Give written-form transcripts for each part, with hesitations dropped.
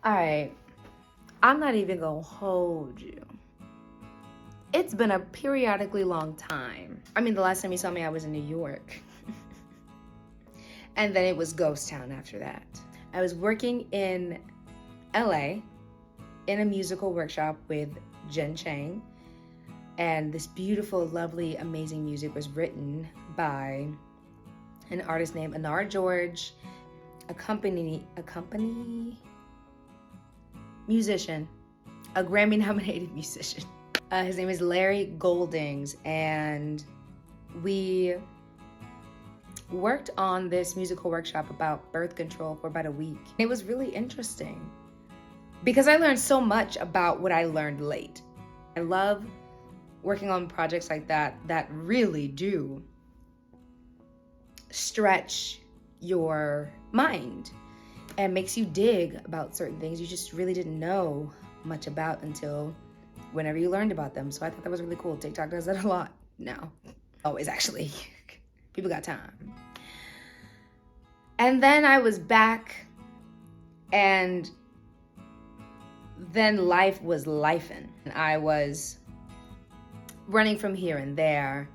All right, I'm not even gonna hold you. It's been a periodically long time. I mean, the last time you saw me, I was in New York. And then it was Ghost Town after that. I was working in LA in a musical workshop with Jen Chang. And this beautiful, lovely, amazing music was written by an artist named Anar George, a musician, a Grammy-nominated musician. His name is Larry Goldings, and we worked on this musical workshop about birth control for about a week. It was really interesting because I learned so much about what I learned late. I love working on projects like that really do stretch your mind and makes you dig about certain things you just really didn't know much about until whenever you learned about them. So I thought that was really cool. TikTok does that a lot now. Always, actually. People got time. And then I was back, and then life was lifing. I was running from here and there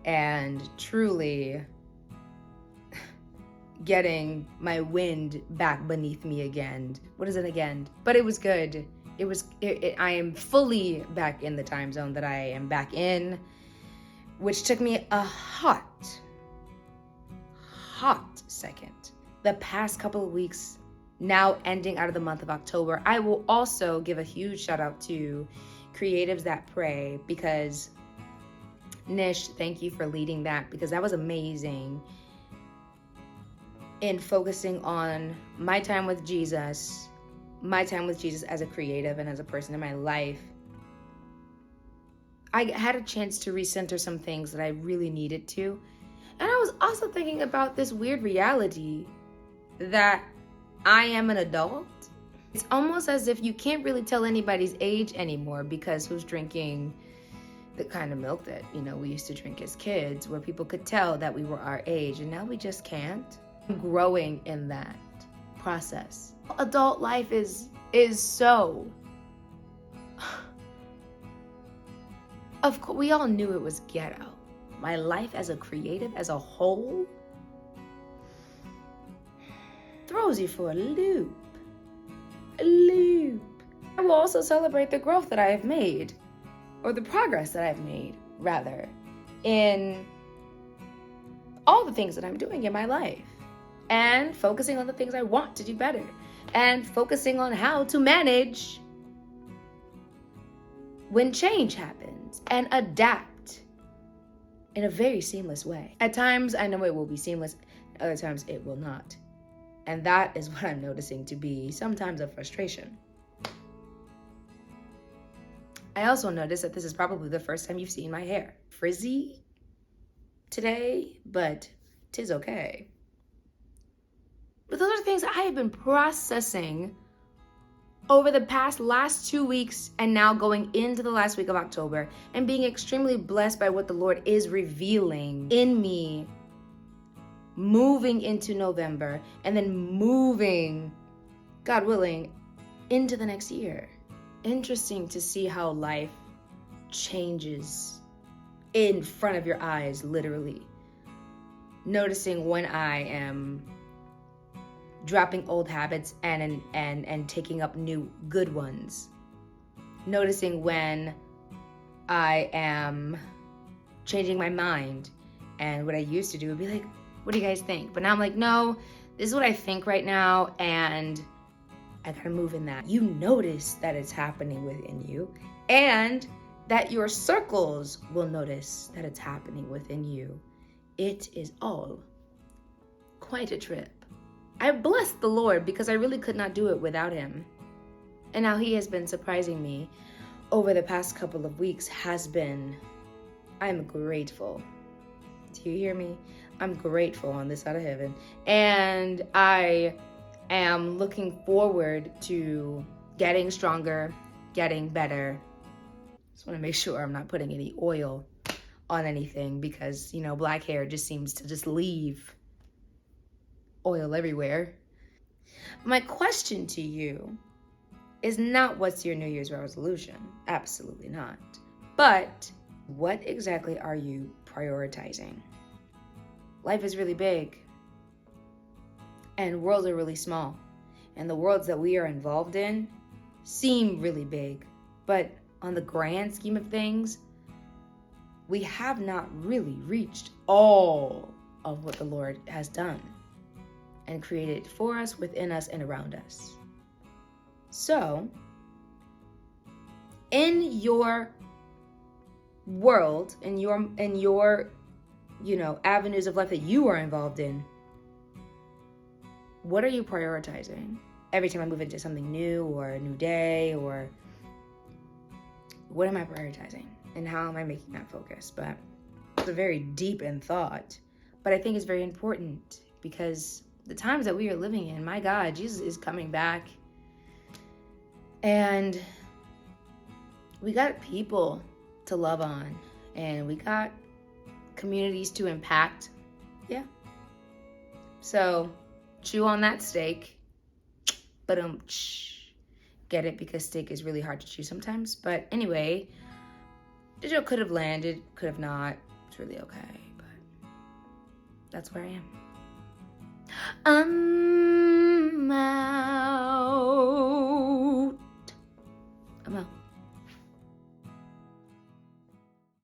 and truly getting my wind back beneath me again. What is it again? But it was good. I am fully back in the time zone that I am back in, which took me a hot second. The past couple of weeks, now ending out of the month of October, I will also give a huge shout out to Creatives That Pray, because Nish, thank you for leading that, because that was amazing in focusing on my time with Jesus as a creative and as a person in my life. I had a chance to recenter some things that I really needed to. And I was also thinking about this weird reality that I am an adult. It's almost as if you can't really tell anybody's age anymore, because who's drinking the kind of milk that, we used to drink as kids, where people could tell that we were our age, and now we just can't. I'm growing in that process. Adult life is so... Of course, we all knew it was ghetto. My life as a creative, as a whole, throws you for a loop. A loop. I will also celebrate the growth that I have made, or the progress that I've made, rather, in all the things that I'm doing in my life, and focusing on the things I want to do better, and focusing on how to manage when change happens and adapt in a very seamless way. At times, I know it will be seamless, other times it will not. And that is what I'm noticing to be sometimes a frustration. I also noticed that this is probably the first time you've seen my hair. Frizzy today, but 'tis okay. But those are things that I have been processing over the last 2 weeks, and now going into the last week of October, and being extremely blessed by what the Lord is revealing in me, moving into November, and then moving, God willing, into the next year. Interesting to see how life changes in front of your eyes, literally. Noticing when I am dropping old habits and taking up new good ones. Noticing when I am changing my mind, and what I used to do would be like, what do you guys think? But now I'm like, no, this is what I think right now, and I gotta move in that. You notice that it's happening within you, and that your circles will notice that it's happening within you. It is all quite a trip. I bless the Lord, because I really could not do it without him. And how he has been surprising me over the past couple of weeks I'm grateful. Do you hear me? I'm grateful on this side of heaven. And I am looking forward to getting stronger, getting better. Just want to make sure I'm not putting any oil on anything, because, black hair just seems to just leave oil everywhere. My question to you is not what's your New Year's resolution. Absolutely not. But what exactly are you prioritizing? Life is really big, and worlds are really small. And the worlds that we are involved in seem really big, but on the grand scheme of things, we have not really reached all of what the Lord has done and created for us, within us, and around us. So, in your world, in your avenues of life that you are involved in, what are you prioritizing? Every time I move into something new or a new day, or what am I prioritizing and how am I making that focus? But it's a very deep in thought, but I think it's very important because the times that we are living in, my God, Jesus is coming back, and we got people to love on, and we got communities to impact. Yeah. So chew on that steak, but get it, because steak is really hard to chew sometimes. But anyway, the joke could have landed, could have not. It's really okay, but that's where I am.